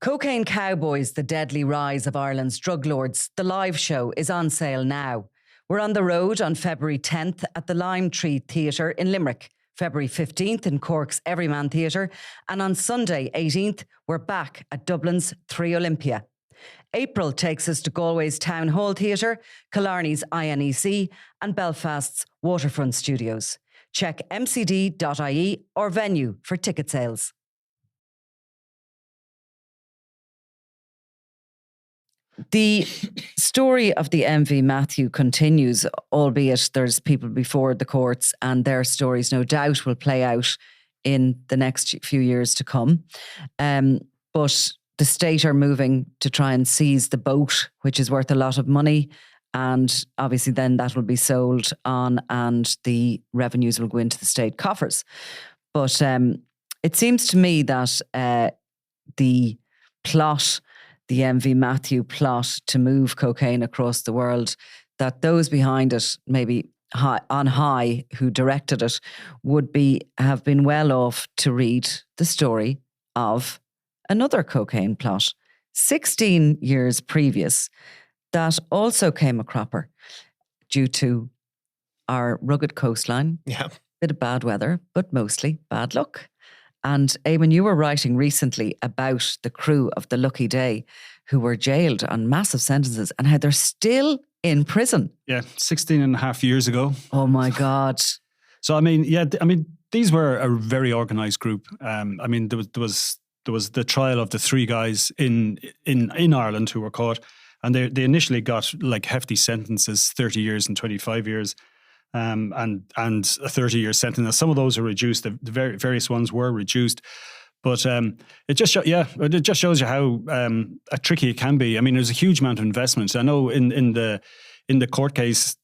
Cocaine Cowboys, The Deadly Rise of Ireland's Drug Lords, the live show is on sale now. We're on the road on February 10th at the Lime Tree Theatre in Limerick, February 15th in Cork's Everyman Theatre, and on Sunday 18th, we're back at Dublin's 3 Olympia. April takes us to Galway's Town Hall Theatre, Killarney's INEC, and Belfast's Waterfront Studios. Check mcd.ie or venue for ticket sales. The story of the MV Matthew continues, albeit there's people before the courts and their stories no doubt will play out in the next few years to come. But the state are moving to try and seize the boat, which is worth a lot of money. And obviously then that will be sold on and the revenues will go into the state coffers. But it seems to me that the MV Matthew plot to move cocaine across the world, that those behind it, maybe on high, who directed it, have been well off to read the story of another cocaine plot 16 years previous that also came a cropper due to our rugged coastline. Yeah. Bit of bad weather, but mostly bad luck. And Eamon, you were writing recently about the crew of the Lucky Day who were jailed on massive sentences and how they're still in prison. Yeah, 16 and a half years ago. Oh my God. So, these were a very organised group. There was the trial of the 3 guys in Ireland who were caught, and they initially got like hefty sentences, 30 years and 25 years. And a 30-year sentence. Some of those are reduced. The various ones were reduced, but it just shows you how tricky it can be. I mean, there's a huge amount of investment. I know in the court cases,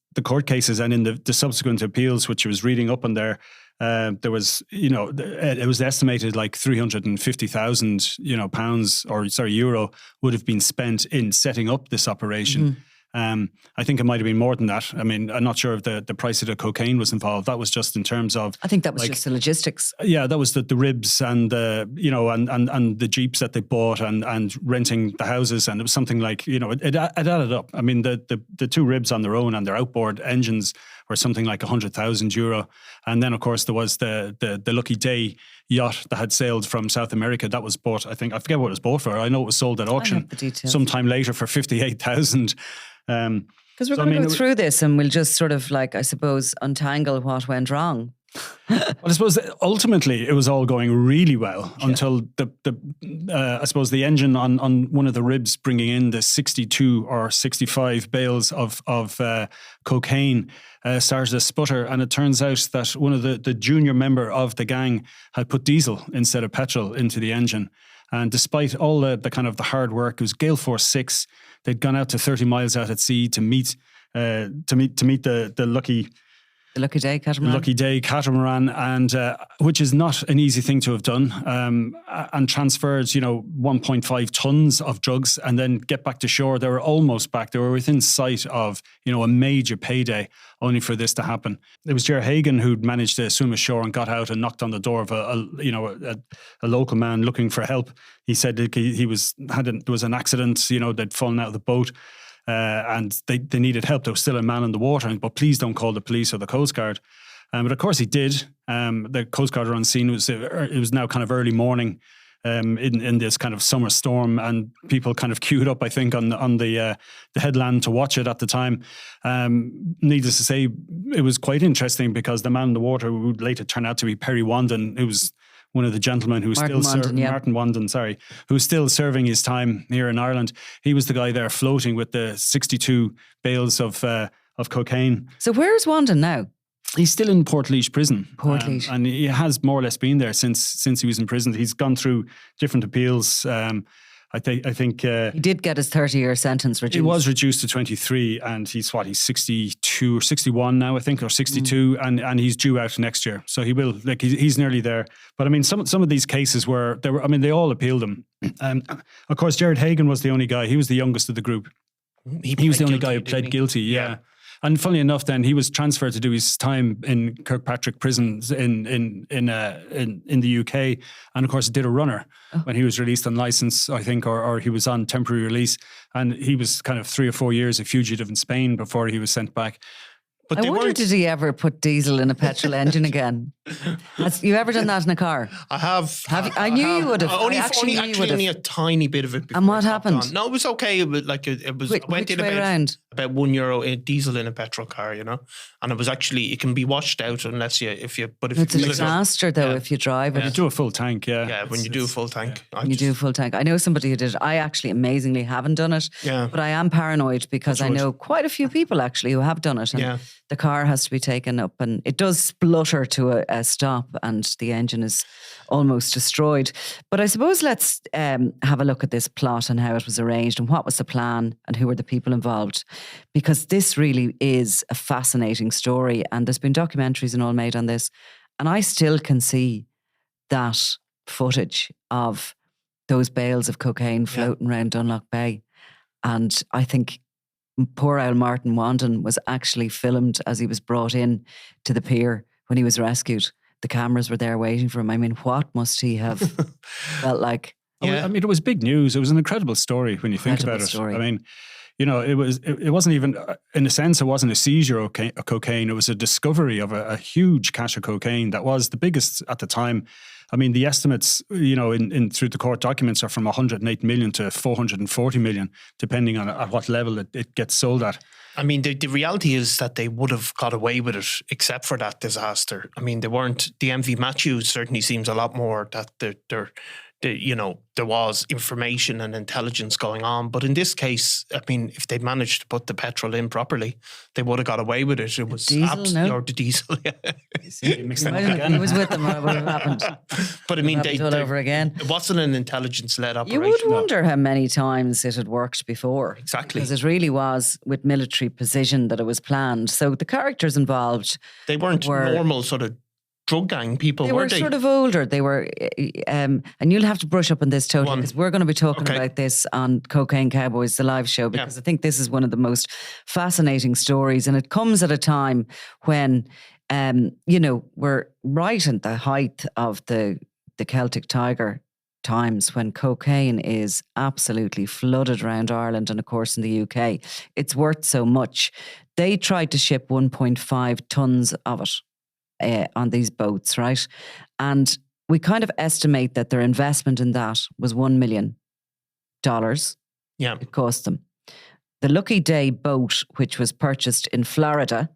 and in the subsequent appeals, which I was reading up on there was, it was estimated like 350,000 pounds or euro would have been spent in setting up this operation. Mm-hmm. I think it might have been more than that. I mean, I'm not sure if the price of the cocaine was involved. That was just in terms of... I think that was just the logistics. Yeah, that was the ribs and and the jeeps that they bought and renting the houses. And it was something like, it added up. I mean, the 2 ribs on their own and their outboard engines were something like 100,000 euro. And then, of course, there was the Lucky Day yacht that had sailed from South America. That was bought, I forget what it was bought for. I know it was sold at auction sometime later for 58,000. Because we're going to go through this and we'll just sort of untangle what went wrong. Well, I suppose ultimately it was all going really well until the engine on one of the ribs bringing in the 62 or 65 bales of cocaine started to sputter, and it turns out that one of the junior member of the gang had put diesel instead of petrol into the engine. And despite all the kind of the hard work, it was Gale Force 6. They'd gone out to 30 miles out at sea to meet the Lucky Day catamaran, and which is not an easy thing to have done, and transferred 1.5 tons of drugs and then get back to shore. They were almost back. They were within sight of a major payday, only for this to happen. It was Ger Hagan who'd managed to swim ashore and got out and knocked on the door of a local man looking for help. He said that there was an accident. They'd fallen out of the boat. And they needed help. There was still a man in the water, but please don't call the police or the Coast Guard. But of course he did. The Coast Guard were on scene. It was now kind of early morning in this kind of summer storm, and people kind of queued up, I think, on the headland to watch it at the time. Needless to say, it was quite interesting because the man in the water would later turn out to be Perry Wandon, who was one of the gentlemen who was Martin Wandon, who's still serving his time here in Ireland. He was the guy there floating with the 62 bales of cocaine. So where's Wandon now? He's still in Portlaoise prison. Portlaoise. And he has more or less been there since he was in prison. He's gone through different appeals. I think he did get his 30-year sentence reduced. It was reduced to 23, and he's 62 or 61 now, I think, or 62, and he's due out next year. So he will, he's nearly there. But I mean, some of these cases they all appealed him. Of course, Gerard Hagan was the only guy. He was the youngest of the group. He was the only guy who pled guilty. Yeah. And funnily enough, then he was transferred to do his time in Kirkpatrick prisons in the UK, and of course did a runner when he was released on license, I think, or he was on temporary release, and he was kind of 3 or 4 years a fugitive in Spain before he was sent back. But I wonder, did he ever put diesel in a petrol engine again? Has you ever done that in a car? I have. I knew you would have. Only a tiny bit of it. And what happened? No, it was okay. It was like it was. Went in about €1 in diesel in a petrol car, you know, and it was actually, it can be washed out unless it's a disaster though if you drive it. You do a full tank, when you do a full tank. Do a full tank. I know somebody who did it. I actually amazingly haven't done it. Yeah. But I am paranoid because I know quite a few people actually who have done it. And the car has to be taken up and it does splutter to a stop and the engine is almost destroyed. But I suppose let's have a look at this plot and how it was arranged and what was the plan and who were the people involved. Because this really is a fascinating story and there's been documentaries and all made on this. And I still can see that footage of those bales of cocaine floating around Dunlough Bay. And I think poor old Martin Wandon was actually filmed as he was brought in to the pier when he was rescued. The cameras were there waiting for him. I mean, what must he have felt like? Yeah. I mean, it was big news. It was an incredible story when you think about it. I mean, you know, it wasn't even, in a sense, it wasn't a seizure of cocaine. It was a discovery of a huge cache of cocaine that was the biggest at the time. I mean, the estimates, you know, in through the court documents are from 108 million to 440 million, depending on at what level it gets sold at. I mean, the reality is that they would have got away with it except for that disaster. I mean, they weren't, the MV Matthews certainly seems a lot more that there was information and intelligence going on. But in this case, I mean, if they'd managed to put the petrol in properly, they would have got away with it. It was the diesel, yeah. He was with them, what would have happened? But I mean, they all over again. It wasn't an intelligence-led operation. You would wonder how many times it had worked before. Exactly. Because it really was with military precision that it was planned. So the characters involved, they weren't normal sort of drug gang people, were they? Sort of older. They were, and you'll have to brush up on this totally because we're going to be talking about this on Cocaine Cowboys, the live show, because I think this is one of the most fascinating stories. And it comes at a time when, you know, we're right at the height of the Celtic Tiger times when cocaine is absolutely flooded around Ireland and of course in the UK. It's worth so much. They tried to ship 1.5 tons of it on these boats, right? And we kind of estimate that their investment in that was $1 million. Yeah. It cost them. The Lucky Day boat, which was purchased in Florida,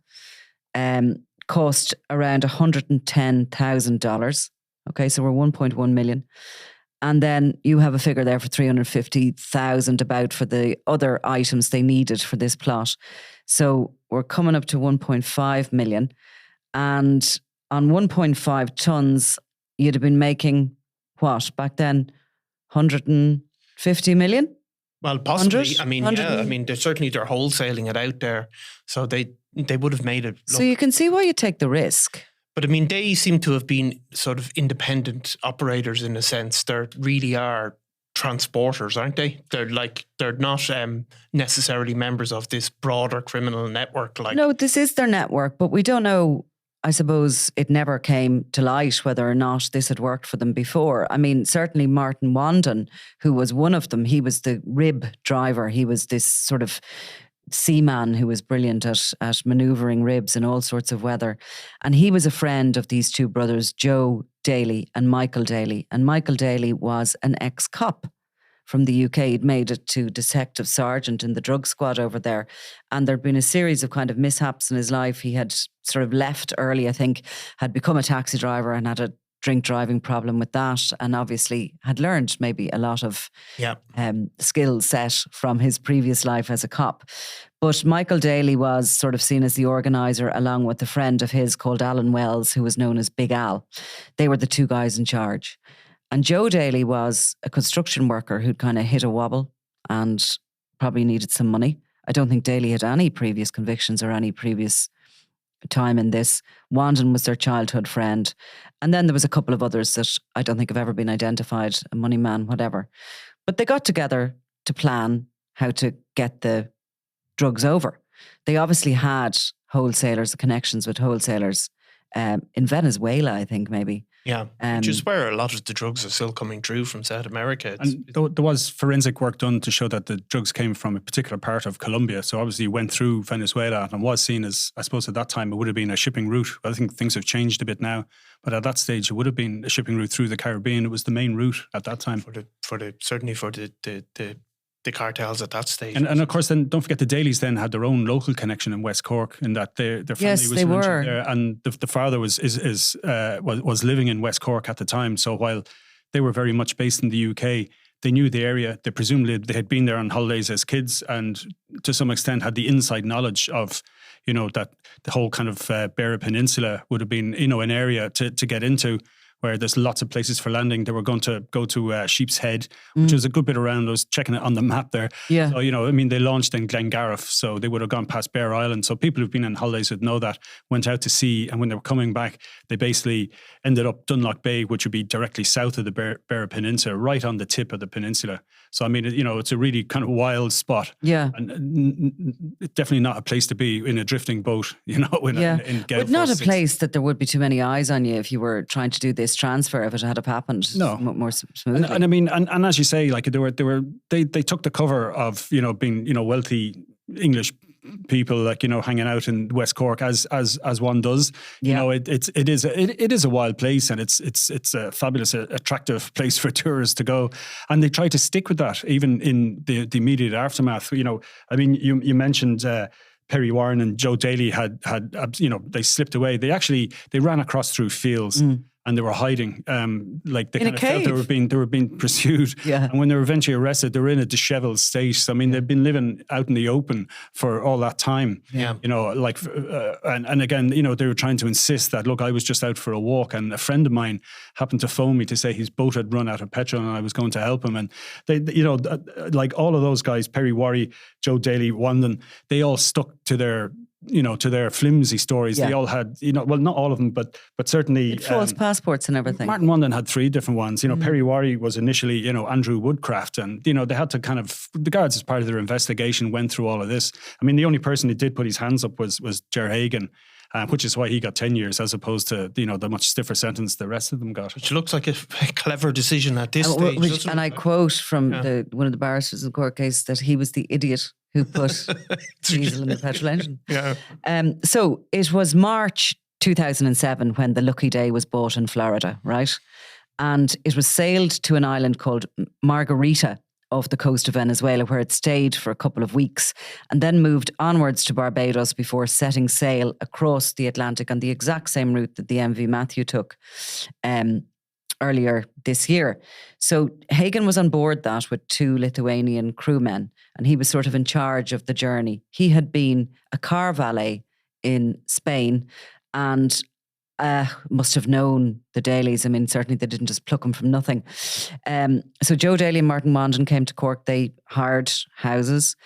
cost around $110,000. Okay, so we're 1.1 million. And then you have a figure there for 350,000 about for the other items they needed for this plot. So we're coming up to 1.5 million. And on 1.5 tons, you'd have been making what back then? 150 million? Well, possibly. I mean, I mean, they're wholesaling it out there, so they would have made it. So you can see why you take the risk. But I mean, they seem to have been sort of independent operators in a sense. They really are transporters, aren't they? They're not necessarily members of this broader criminal network. No, this is their network, but we don't know. I suppose it never came to light whether or not this had worked for them before. I mean, certainly Martin Wandon, who was one of them, he was the rib driver. He was this sort of seaman who was brilliant at manoeuvring ribs in all sorts of weather. And he was a friend of these two brothers, Joe Daly and Michael Daly. And Michael Daly was an ex-cop from the UK. He'd made it to detective sergeant in the drug squad over there. And there'd been a series of kind of mishaps in his life. He had sort of left early, I think, had become a taxi driver and had a drink driving problem with that, and obviously had learned maybe a lot of skill set from his previous life as a cop. But Michael Daly was sort of seen as the organiser, along with a friend of his called Alan Wells, who was known as Big Al. They were the two guys in charge. And Joe Daly was a construction worker who'd kind of hit a wobble and probably needed some money. I don't think Daly had any previous convictions or any previous time in this. Wandon was their childhood friend. And then there was a couple of others that I don't think have ever been identified, a money man, whatever. But they got together to plan how to get the drugs over. They obviously had wholesalers, connections with wholesalers in Venezuela, I think, maybe. Yeah, which is where a lot of the drugs are still coming through from South America. And there was forensic work done to show that the drugs came from a particular part of Colombia. So obviously it went through Venezuela and was seen as, I suppose at that time, it would have been a shipping route. I think things have changed a bit now. But at that stage, it would have been a shipping route through the Caribbean. It was the main route at that time. Certainly for the cartels at that stage. And of course, then don't forget the Dailies then had their own local connection in West Cork, in that their family was they mentioned were there, and the father was living in West Cork at the time. So while they were very much based in the UK, they knew the area. They presumably they had been there on holidays as kids, and to some extent had the inside knowledge of, that the whole kind of Beara Peninsula would have been, an area to get into, where there's lots of places for landing. They were going to go to Sheep's Head, which was a good bit around. I was checking it on the map there. Yeah. So, they launched in Glengariff, so they would have gone past Bear Island. So people who've been on holidays would know that, went out to sea, and when they were coming back, they basically ended up Dunlough Bay, which would be directly south of the Beara Peninsula, right on the tip of the peninsula. So, it's a really kind of wild spot. Yeah. And definitely not a place to be in a drifting boat, in but not a place that there would be too many eyes on you if you were trying to do this transfer, if it had happened more smoothly. And as you say, like they took the cover of being wealthy English people, like hanging out in West Cork as one does. It is a wild place, and it's a fabulous, attractive place for tourists to go, and they try to stick with that even in the immediate aftermath. You mentioned Perry Warren and Joe Daly had they slipped away. They ran across through fields. And they were hiding, like they in kind of felt they were being pursued. Yeah. And when they were eventually arrested, they were in a dishevelled state. So they've been living out in the open for all that time. Yeah. And again, they were trying to insist that, look, I was just out for a walk, and a friend of mine happened to phone me to say his boat had run out of petrol, and I was going to help him. And they, like all of those guys, Perry Warry, Joe Daly, Wandon, they all stuck to their flimsy stories. Yeah. They all had, well, not all of them, but certainly false passports and everything. Martin Wandon had 3 different ones. Perry Warry was initially, Andrew Woodcraft, and they had to kind of, the guards, as part of their investigation, went through all of this. The only person who did put his hands up was Ger Hagan, which is why he got 10 years as opposed to the much stiffer sentence the rest of them got. Which looks like a clever decision at this stage. And I quote from one of the barristers in the court case that he was the idiot who put diesel in the petrol engine. Yeah. So it was March 2007 when the Lucky Day was bought in Florida, right? And it was sailed to an island called Margarita off the coast of Venezuela, where it stayed for a couple of weeks and then moved onwards to Barbados before setting sail across the Atlantic on the exact same route that the MV Matthew took earlier this year. So Hagan was on board that with 2 Lithuanian crewmen, and he was sort of in charge of the journey. He had been a car valet in Spain and must have known the Dailies. Certainly they didn't just pluck him from nothing. So Joe Daly and Martin Wandon came to Cork. They hired houses.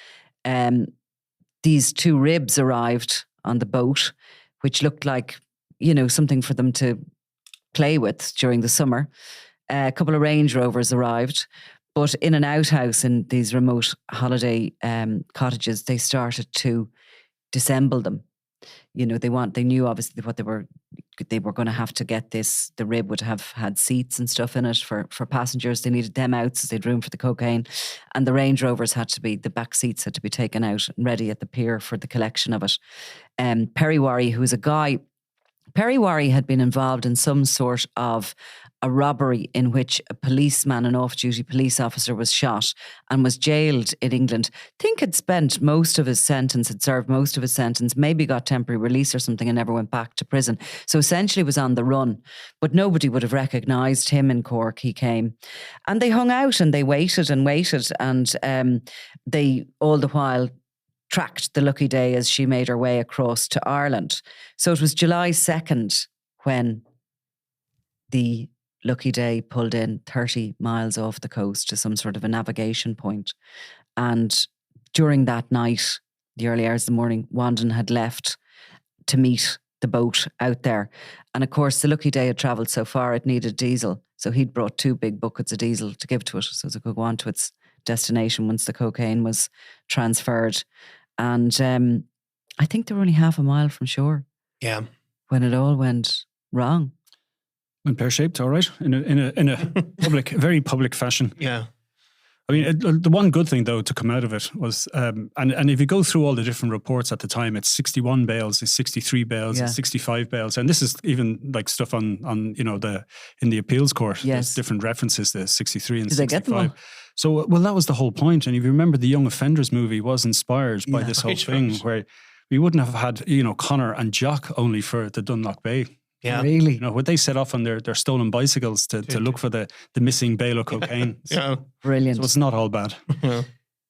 These 2 ribs arrived on the boat, which looked like, something for them to play with during the summer. A couple of Range Rovers arrived, but in an outhouse in these remote holiday cottages, they started to disassemble them. They knew obviously what they were going to have to get this. The rib would have had seats and stuff in it for passengers. They needed them out so they'd room for the cocaine. And the Range Rovers the back seats had to be taken out and ready at the pier for the collection of it. Perry Warry, who was a guy, Perry Warry had been involved in some sort of a robbery in which a policeman, an off-duty police officer, was shot and was jailed in England. I think had served most of his sentence, maybe got temporary release or something and never went back to prison. So essentially was on the run. But nobody would have recognised him in Cork. He came. And they hung out and they waited and they all the while tracked the Lucky Day as she made her way across to Ireland. So it was July 2nd when the Lucky Day pulled in 30 miles off the coast to some sort of a navigation point. And during that night, the early hours of the morning, Wandon had left to meet the boat out there. And of course, the Lucky Day had travelled so far, it needed diesel. So he'd brought 2 big buckets of diesel to give to it so it could go on to its destination once the cocaine was transferred. And I think they were only half a mile from shore Yeah. when it all went wrong. And pear-shaped, all right, in a public, very public fashion. Yeah. I mean, the one good thing, though, to come out of it was, and if you go through all the different reports at the time, it's 61 bales, it's 63 bales, it's 65 bales. And this is even like stuff on you know, in the appeals court. Yes. There's different references to 63 and Did 65. they get them all? So, well, that was the whole point. And if you remember, the Young Offenders movie was inspired by this whole thing where we wouldn't have had, you know, Connor and Jock only for the Dunlough Bay. Yeah. Really? You know, would they set off on their stolen bicycles to look for the missing bale of cocaine? Yeah. Brilliant. So it's not all bad. Yeah.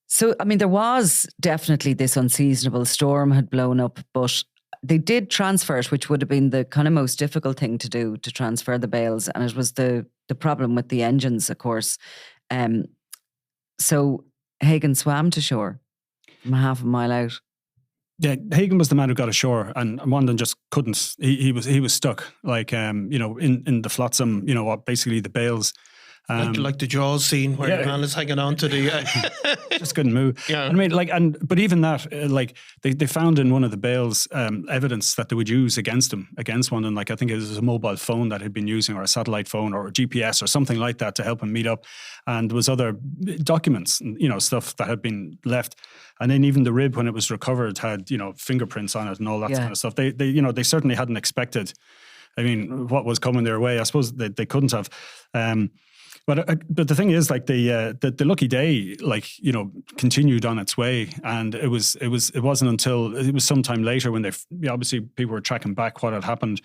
So, I mean, there was definitely this unseasonable storm had blown up, but they did transfer it, which would have been the kind of most difficult thing to do, to transfer the bales. And it was the problem with the engines, of course. So Hagan swam to shore from half a mile out. Yeah, Hagan was the man who got ashore, and Wandon just couldn't. He was stuck, like you know, in the flotsam, you know, basically the bales. Like the Jaws scene where the man is hanging on to the just couldn't move. Yeah. I mean, like, but even that, like, they found in one of the bales evidence that they would use against one, and like I think it was a mobile phone that he'd been using, or a satellite phone, or a GPS, or something like that, to help him meet up. And there was other documents, you know, stuff that had been left. And then even the rib, when it was recovered, had, you know, fingerprints on it and all that kind of stuff. They you know, they certainly hadn't expected. I mean, what was coming their way? I suppose they couldn't have. But the thing is, like, the Lucky Day, like, you know, continued on its way, and it wasn't until it was sometime later when obviously people were tracking back what had happened,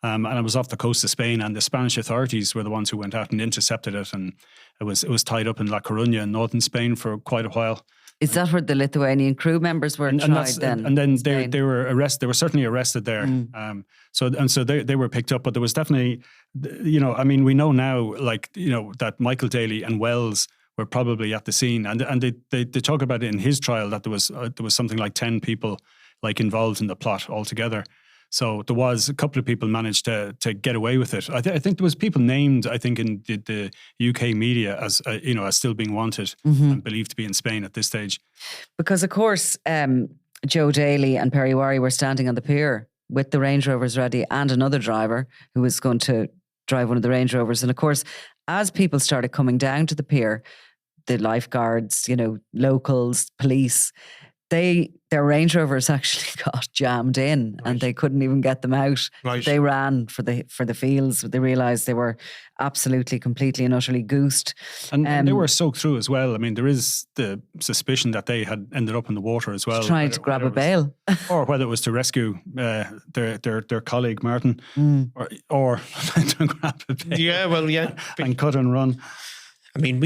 and it was off the coast of Spain, and the Spanish authorities were the ones who went out and intercepted it, and it was tied up in La Coruña in northern Spain for quite a while. Is that where the Lithuanian crew members were tried then? And then they were arrested. They were certainly arrested there. So they were picked up. But there was definitely, you know, I mean, we know now, like, you know, that Michael Daly and Wells were probably at the scene, and they talk about it in his trial that there was something like 10 people like involved in the plot altogether. So there was a couple of people managed to get away with it. I think there was people named, I think, in the UK media as you know, as still being wanted and believed to be in Spain at this stage. Because of course, Joe Daly and Perry Warry were standing on the pier with the Range Rovers ready, and another driver who was going to drive one of the Range Rovers. And of course, as people started coming down to the pier, the lifeguards, you know, locals, police, their Range Rovers actually got jammed in, and they couldn't even get them out. Right. They ran for the fields. They realised they were absolutely, completely and utterly goosed. And they were soaked through as well. I mean, there is the suspicion that they had ended up in the water as well. Trying to grab a bail. Or whether it was to rescue their colleague Martin, or to grab a bail. Yeah, well, yeah. And cut and run. I mean,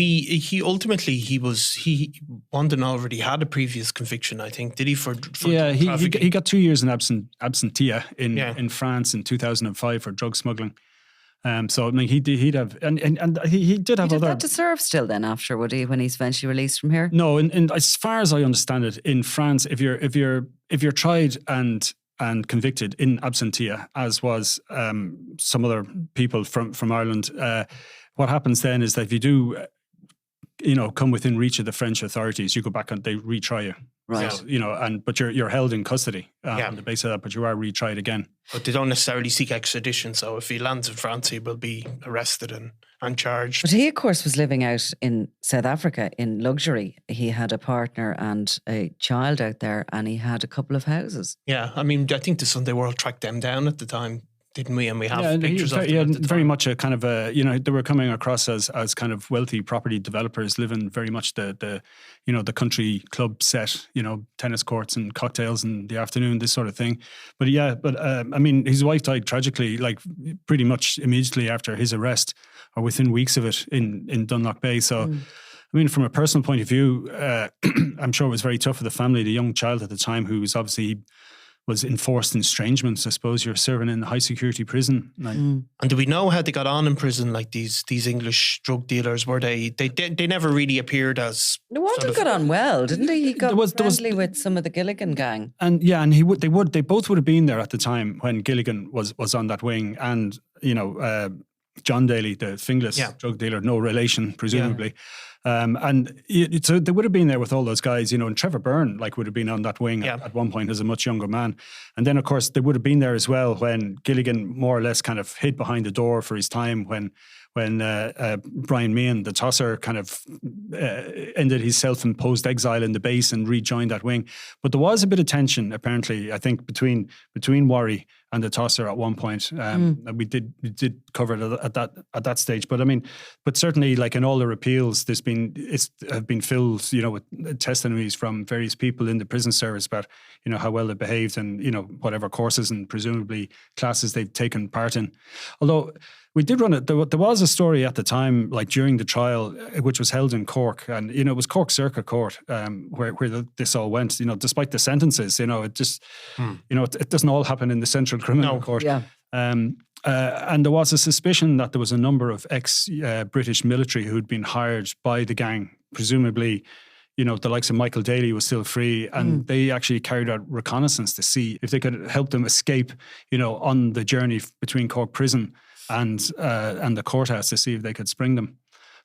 Wandon already had a previous conviction, I think. Did he for he got 2 years in absentia in France in 2005 for drug smuggling. So I mean, he'd have, and he did have other. He that to serve still then after, would he, when he's eventually released from here? No, and as far as I understand it, in France, if you're tried and convicted in absentia, as was some other people from Ireland. What happens then is that if you do, you know, come within reach of the French authorities, you go back and they retry you. Right. So, you know, but you're held in custody on the basis of that, but you are retried again. But they don't necessarily seek extradition. So if he lands in France, he will be arrested and charged. But he, of course, was living out in South Africa in luxury. He had a partner and a child out there, and he had a couple of houses. Yeah, I mean, I think the Sunday World tracked them down at the time, didn't we? And we have pictures of them. Yeah, very much a kind of a, you know, they were coming across as kind of wealthy property developers living very much the you know, the country club set, you know, tennis courts and cocktails in the afternoon, this sort of thing. But I mean, his wife died tragically, like pretty much immediately after his arrest, or within weeks of it, in Dunlough Bay. So, I mean, from a personal point of view, I'm sure it was very tough for the family. The young child at the time, who was obviously was enforced estrangement. I suppose you're serving in a high security prison. And do we know how they got on in prison? Like these English drug dealers, were they never really appeared as. Wandon got on well, didn't he? He got friendly with some of the Gilligan gang. And yeah, and they both would have been there at the time when Gilligan was on that wing, and you know, John Daly, the fingless drug dealer, no relation presumably. So they would have been there with all those guys, and Trevor Byrne would have been on that wing at one point as a much younger man. And then, of course, they would have been there as well when Gilligan more or less kind of hid behind the door for his time when Brian Meehan, the tosser, kind of ended his self-imposed exile in the base and rejoined that wing. But there was a bit of tension, apparently, I think, between Worry and the tosser at one point. We did cover it at that stage. But I mean, certainly, in all their appeals, have been filled, with testimonies from various people in the prison service about how well they behaved and whatever courses and presumably classes they've taken part in. Although we did run it. There was a story at the time, during the trial, which was held in Cork, and it was Cork Circuit Court where this all went. Despite the sentences, it just, it doesn't all happen in the Central Criminal Court. Yeah. And there was a suspicion that there was a number of ex-British military who'd been hired by the gang, presumably. The likes of Michael Daly was still free, and they actually carried out reconnaissance to see if they could help them escape, on the journey between Cork Prison and the courthouse to see if they could spring them.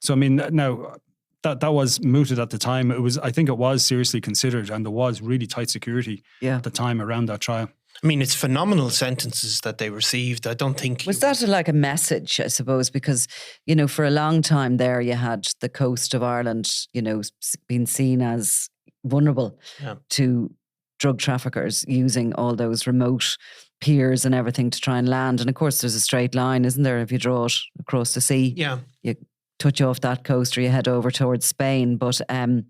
So, I mean, now that was mooted at the time. I think it was seriously considered, and there was really tight security at the time around that trial. I mean, it's phenomenal sentences that they received. I don't think... Was that like a message, I suppose? Because, for a long time there, you had the coast of Ireland, being seen as vulnerable to drug traffickers using all those remote piers and everything to try and land. And of course, there's a straight line, isn't there? If you draw it across the sea, you touch off that coast or you head over towards Spain. But I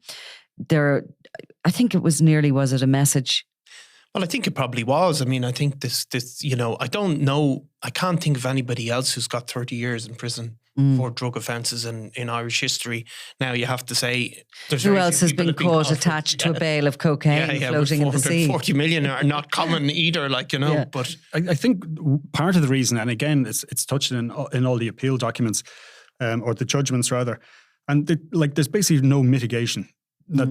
think it was a message? Well, I think it probably was. I mean, I think this, I don't know. I can't think of anybody else who's got 30 years in prison for drug offences in Irish history. Now, you have to say... Who else has been caught attached to a bale of cocaine floating in the sea? 440 million are not common either, but... I think part of the reason, and again, it's touched in all the appeal documents, or the judgments rather, and there's basically no mitigation. That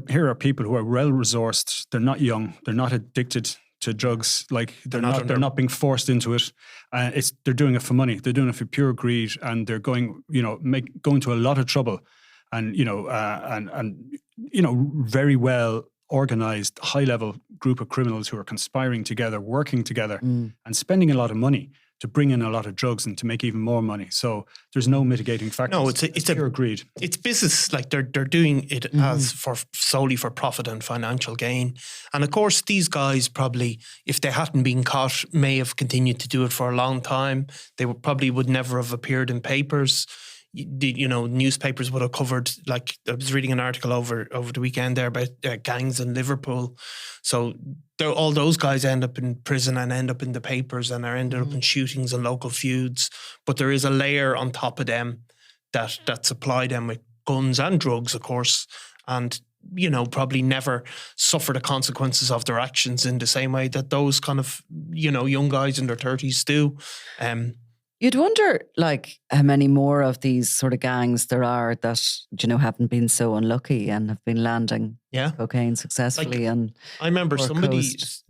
here are people who are well resourced. They're not young. They're not addicted to drugs. They're not being forced into it. They're doing it for money. They're doing it for pure greed, and they're going to a lot of trouble, and very well organized, high level group of criminals who are conspiring together, working together, and spending a lot of money to bring in a lot of drugs and to make even more money. So there's no mitigating factors. No, it's pure greed. It's business. They're doing it as solely for profit and financial gain. And of course, these guys probably, if they hadn't been caught, may have continued to do it for a long time. They would never have appeared in papers. Newspapers would have covered, I was reading an article over the weekend there about gangs in Liverpool. So all those guys end up in prison and end up in the papers and are ended up in shootings and local feuds. But there is a layer on top of them that supply them with guns and drugs, of course, and probably never suffer the consequences of their actions in the same way that those kind of young guys in their 30s do. You'd wonder, how many more of these sort of gangs there are that, haven't been so unlucky and have been landing cocaine successfully. And I remember somebody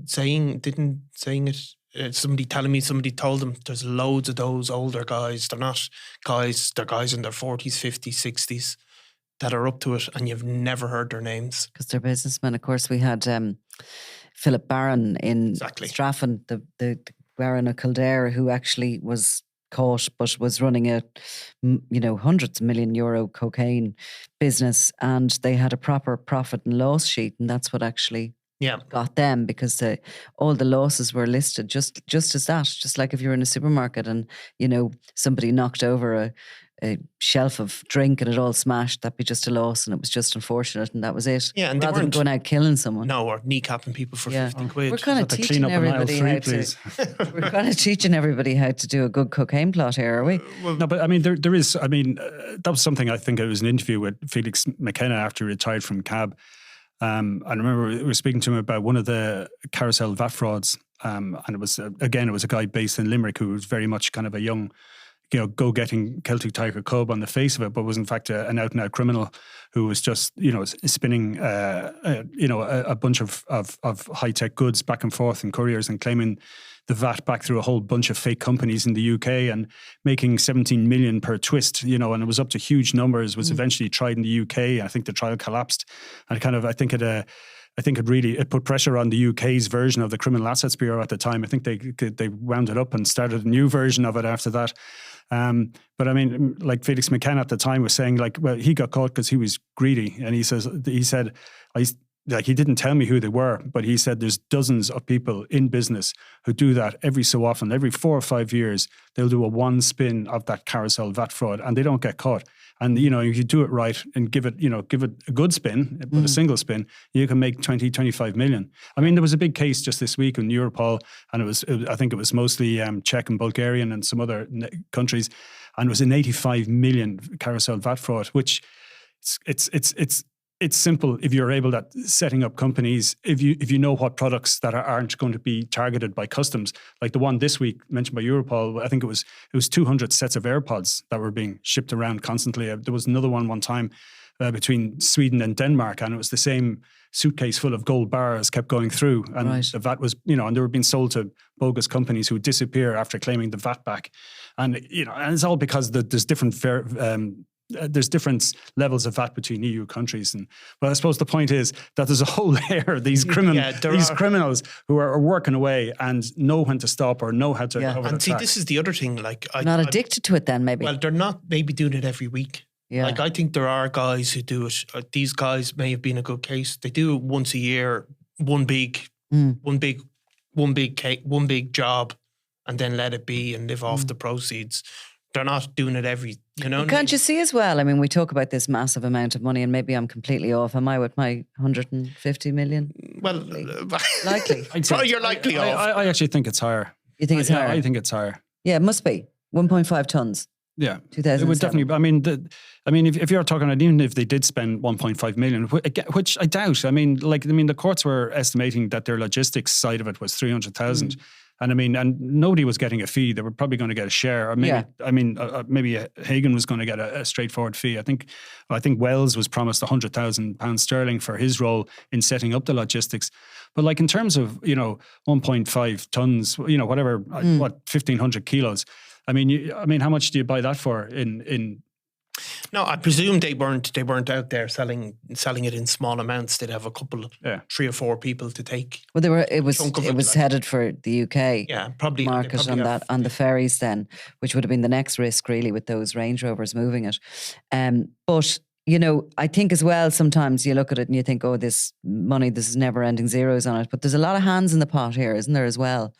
saying it. Somebody telling me somebody told them there's loads of those older guys. They're not guys. They're guys in their 40s, 50s, 60s that are up to it, and you've never heard their names because they're businessmen. Of course, we had Philip Barron in Straffan, the Baron of Kildare, who actually was caught but was running a hundreds of million euro cocaine business, and they had a proper profit and loss sheet, and that's what actually got them, because all the losses were listed just as that, just like if you're in a supermarket and somebody knocked over a shelf of drink and it all smashed, that'd be just a loss, and it was just unfortunate, and that was it. Yeah, and rather than going out killing someone. No, or kneecapping people for 50 quid. We're kind of teaching everybody we're kind of teaching everybody how to do a good cocaine plot here, are we? No, but I mean, there is. I mean, that was something. I think it was an interview with Felix McKenna after he retired from CAB. I remember we were speaking to him about one of the carousel VAT frauds, and it was a guy based in Limerick who was very much kind of a young go-getting Celtic Tiger Cub on the face of it, but was in fact an out-and-out criminal who was just, spinning, a bunch of high-tech goods back and forth in couriers and claiming the VAT back through a whole bunch of fake companies in the UK and making 17 million per twist, and it was up to huge numbers, was eventually tried in the UK. I think the trial collapsed. And I think it put pressure on the UK's version of the Criminal Assets Bureau at the time. I think they wound it up and started a new version of it after that. But I mean, like Felix McKenna at the time was saying, like, well, he got caught because he was greedy. And he said, he didn't tell me who they were, but he said there's dozens of people in business who do that every so often. Every 4 or 5 years, they'll do a one spin of that carousel VAT fraud and they don't get caught. And, if you do it right and give it a good spin, but a single spin, you can make 20, 25 million. I mean, there was a big case just this week in Europol, and I think it was mostly Czech and Bulgarian and some other countries, and it was an 85 million carousel VAT fraud, which it's simple if you're able at setting up companies, if you know what products that aren't going to be targeted by customs. Like the one this week mentioned by Europol, I think it was 200 sets of AirPods that were being shipped around constantly. There was another one time between Sweden and Denmark, and it was the same suitcase full of gold bars kept going through, and right. The VAT was, and they were being sold to bogus companies who disappear after claiming the VAT back, and and it's all because there's different there's different levels of VAT between EU countries. But I suppose the point is that there's a whole layer of these criminals who are working away and know when to stop or know how to cover and their see, tracks. This is the other thing. Like, not addicted to it then, maybe. Well, they're not maybe doing it every week. Yeah. Like, I think there are guys who do it. These guys may have been a good case. They do it once a year, one big job, and then let it be and live off the proceeds. They're not doing it every, Can't you see as well? I mean, we talk about this massive amount of money, and maybe I'm completely off. Am I with my 150 million? Well, likely. You're likely off. I actually think it's higher. You think it's higher? I think it's higher. Yeah, it must be 1.5 tons. Yeah, 2007. it would definitely. I mean, if you're talking, even if they did spend 1.5 million, which I doubt. I mean, the courts were estimating that their logistics side of it was 300,000. And nobody was getting a fee. They were probably going to get a share. Or maybe, maybe Hagan was going to get a straightforward fee. I think Wells was promised £100,000 sterling for his role in setting up the logistics. But like in terms of 1.5 tons, whatever, 1,500 kilos. I mean, how much do you buy that for in? No, I presume they weren't out there selling it in small amounts. They'd have a couple, 3 or 4 people to take. Well, it was headed for the UK. Yeah, probably market on the ferries then, which would have been the next risk really with those Range Rovers moving it. But I think as well, sometimes you look at it and you think, oh, this money, this is never ending zeros on it. But there's a lot of hands in the pot here, isn't there as well?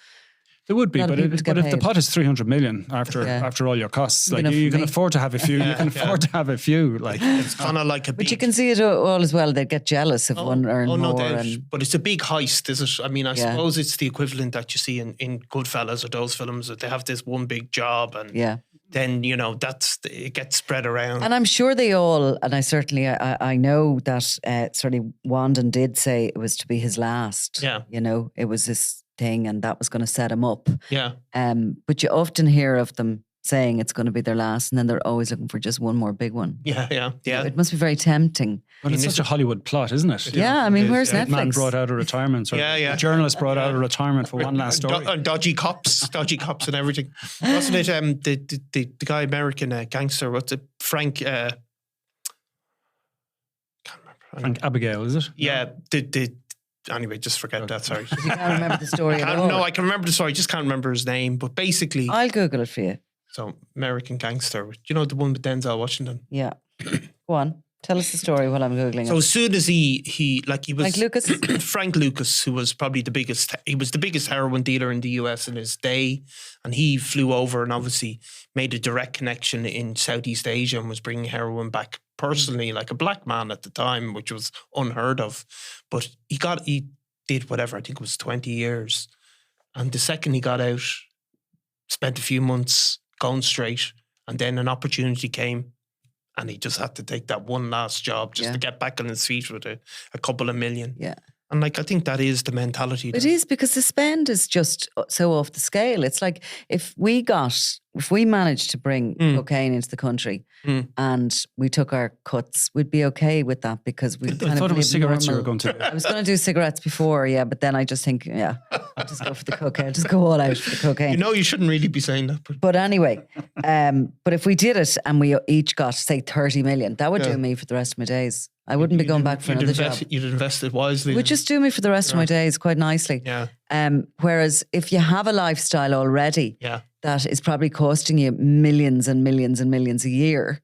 There would be, but if the pot is 300 million after all your costs, like you can afford to have a few. You can afford to have a few. Like it's kind of like a. But you can see it all as well. They get jealous if one earns more. No doubt. But it's a big heist, is it? I mean, I suppose it's the equivalent that you see in Goodfellas or those films that they have this one big job and then it gets spread around. And I'm sure they all, and I know that certainly Wandon did say it was to be his last. Yeah, it was this thing and that was going to set him up. Yeah. But you often hear of them saying it's going to be their last, and then they're always looking for just one more big one. Yeah. It must be very tempting. Well, it's such a Hollywood plot, isn't it? Yeah, I mean, where's Netflix? Man brought out of retirement. Or a journalist brought out of retirement for one last story. Dodgy cops and everything. Wasn't it the guy, American gangster, what's it, Frank... can't remember. Frank Abigail, is it? Yeah, anyway, just forget that, sorry. You can't remember the story at all? No, I can remember the story, just can't remember his name. But basically... I'll Google it for you. So, American Gangster. Do you know the one with Denzel Washington? Yeah. Go on. Tell us the story while I'm Googling it. So as soon as he was... Frank Lucas? Frank Lucas, who was probably the biggest heroin dealer in the US in his day. And he flew over and obviously made a direct connection in Southeast Asia and was bringing heroin back personally, like a black man at the time, which was unheard of. But he did whatever, I think it was 20 years. And the second he got out, spent a few months going straight, and then an opportunity came and he just had to take that one last job just to get back on his feet with a couple of million. Yeah. And I think that is the mentality. It is, because the spend is just so off the scale. It's like if we got if we managed to bring cocaine into the country and we took our cuts, we'd be okay with that because we I thought it was cigarettes you were going to do. I was going to do cigarettes before, yeah, but then I just think, I'll just go for the cocaine. I'll just go all out for the cocaine. You know, you shouldn't really be saying that. But anyway, but if we did it and we each got, say, 30 million, that would do me for the rest of my days. I wouldn't be going back for another job. You'd invest it wisely. It would just do me for the rest of my days quite nicely. Yeah. Whereas if you have a lifestyle already that is probably costing you millions and millions and millions a year,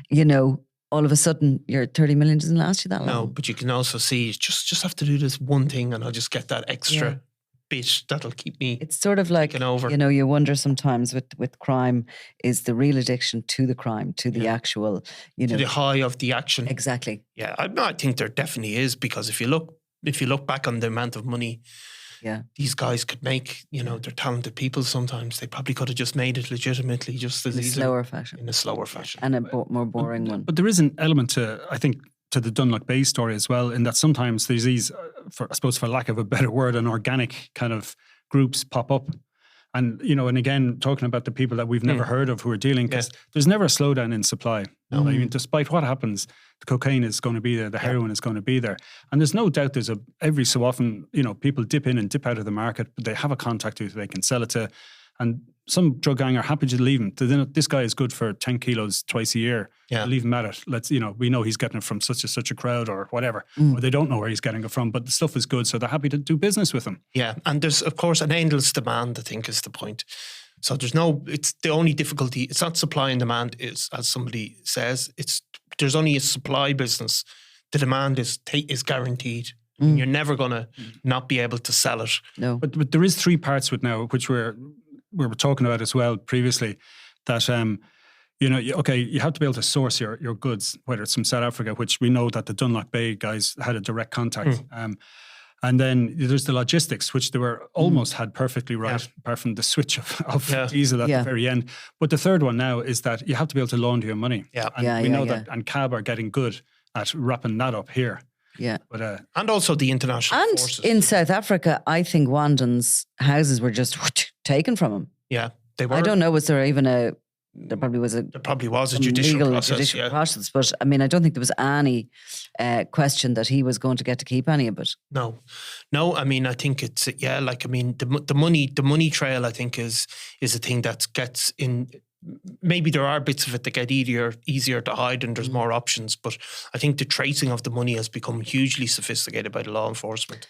you know, all of a sudden your 30 million doesn't last you that long. No, but you can also see just have to do this one thing and I'll just get that extra bit that'll keep me. It's sort of like, over. You know, you wonder sometimes with crime, is the real addiction to the crime, to the actual, you know. To the high of the action. Exactly. Yeah, I think there definitely is, because if you look back on the amount of money these guys could make, you know, they're talented people sometimes. They probably could have just made it legitimately just as easily. In a slower fashion. And a more boring one. But there is an element to, I think, to the Dunlough Bay story as well, in that sometimes there's these, I suppose for lack of a better word, an organic kind of groups pop up. And, you know, and again, talking about the people that we've never heard of who are dealing, because there's never a slowdown in supply. No. I mean, despite what happens, the cocaine is going to be there, the heroin is going to be there. And there's no doubt every so often, you know, people dip in and dip out of the market, but they have a contact who they can sell it to. And some drug gang are happy to leave him. This guy is good for 10 kilos twice a year. Yeah. Leave him at it. We know he's getting it from such a crowd or whatever. Or they don't know where he's getting it from, but the stuff is good, so they're happy to do business with him. Yeah, and there's, of course, an endless demand, I think, is the point. So it's the only difficulty. It's not supply and demand, is, as somebody says. There's only a supply business. The demand is guaranteed. You're never going to not be able to sell it. No. But there is three parts to it now, which we were talking about as well previously, that you have to be able to source your goods, whether it's from South Africa, which we know that the Dunlough Bay guys had a direct contact. And then there's the logistics, which they were almost had perfectly right, apart from the switch of diesel at the very end. But the third one now is that you have to be able to launder your money. Yeah. And we know that, and CAB are getting good at wrapping that up here. Yeah. But, and also the international forces. And in South Africa, I think Wandon's houses were just taken from him. Yeah, they were. I don't know, was there even there probably was a judicial process, but I mean, I don't think there was any question that he was going to get to keep any of it. No. I mean, I think it's the money trail, I think, is a thing that gets in. Maybe there are bits of it that get easier to hide, and there's more options. But I think the tracing of the money has become hugely sophisticated by the law enforcement.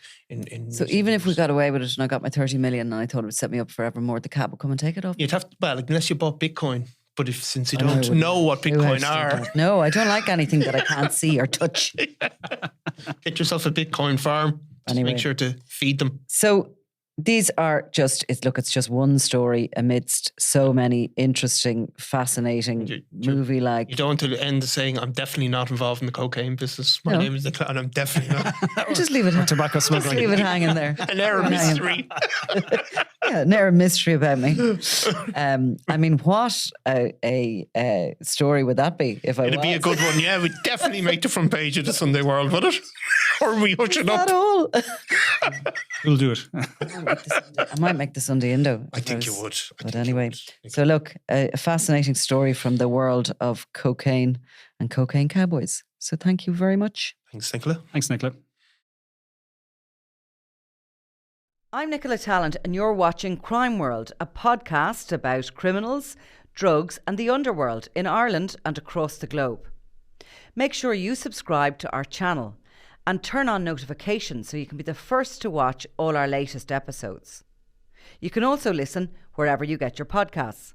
So even if we got away with it and I got my 30 million and I thought it would set me up forevermore, the CAB would come and take it off. You'd have to, unless you bought Bitcoin. But since you don't know what Bitcoin are. No, I don't like anything that I can't see or touch. Get yourself a Bitcoin farm. Anyway. Make sure to feed them. So these are it's just one story amidst so many interesting, fascinating movie-like. You don't want to end saying, I'm definitely not involved in the cocaine business. My name is Nicola and I'm definitely not. Just leave it tobacco smuggling. Just leave it hanging there. An air of mystery. An air of mystery about me. I mean, what a story would that be if It'd be a good one, yeah. We'd definitely make the front page of the Sunday World, would it? Or we hush it up. At all. We'll do it. I might make the Sunday Indo. I think you would. But anyway, so look, a fascinating story from the world of cocaine and cocaine cowboys. So thank you very much. Thanks, Nicola. Thanks, Nicola. I'm Nicola Tallant and you're watching Crime World, a podcast about criminals, drugs and the underworld in Ireland and across the globe. Make sure you subscribe to our channel and turn on notifications so you can be the first to watch all our latest episodes. You can also listen wherever you get your podcasts.